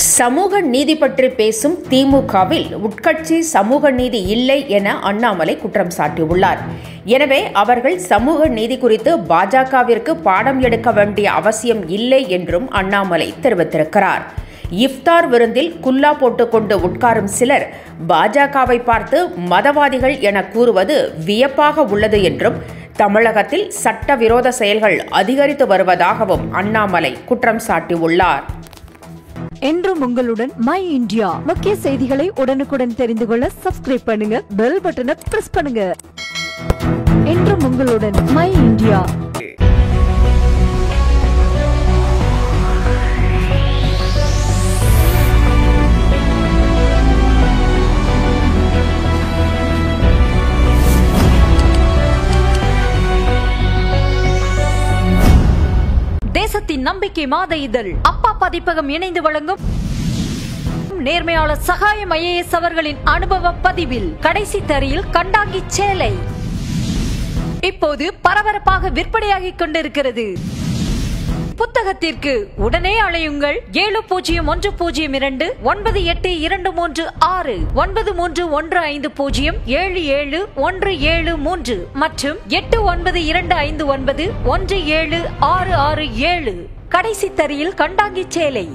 சமூக நீதி பற்றி பேசும் திமுகவில் உட்கட்சி சமூக நீதி இல்லை என அண்ணாமலை குற்றம் சாட்டியுள்ளார். எனவே அவர்கள் சமூக நீதி குறித்து பாஜகவிற்கு பாடம் எடுக்க வேண்டிய அவசியம் இல்லை என்றும் அண்ணாமலை தெரிவித்திருக்கிறார். இஃப்தார் விருந்தில் குல்லா போட்டுக்கொண்டு உட்காரும் சிலர் பாஜகவை பார்த்து மதவாதிகள் என கூறுவது வியப்பாக உள்ளது என்றும், தமிழகத்தில் சட்டவிரோத செயல்கள் அதிகரித்து வருவதாகவும் அண்ணாமலை குற்றம் சாட்டியுள்ளார். என்றும் உங்களுடன் மை இந்தியா. முக்கிய செய்திகளை உடனுக்குடன் தெரிந்து கொள்ள சப்ஸ்கிரைப் பண்ணுங்க, பெல் பட்டனை பிரஸ் பண்ணுங்க. என்றும் உங்களுடன் மை இந்தியா. தேசத்தின் நம்பிக்கை மாத இதழ் அப்பா பதிப்பகம் இணைந்து வழங்கும் நேர்மையாளர் சகாயம் IAS அவர்களின் அனுபவ பதிவில் கடைசி தரையில் கண்டாங்கி சேலை இப்போது பரபரப்பாக விற்பனையாகிக் கொண்டிருக்கிறது. புத்தகத்திற்கு உடனே அழையுங்கள் 701002 9823 9315077173 மற்றும் 8925917667. கடைசி தரையில் கண்டாங்கி சேலை.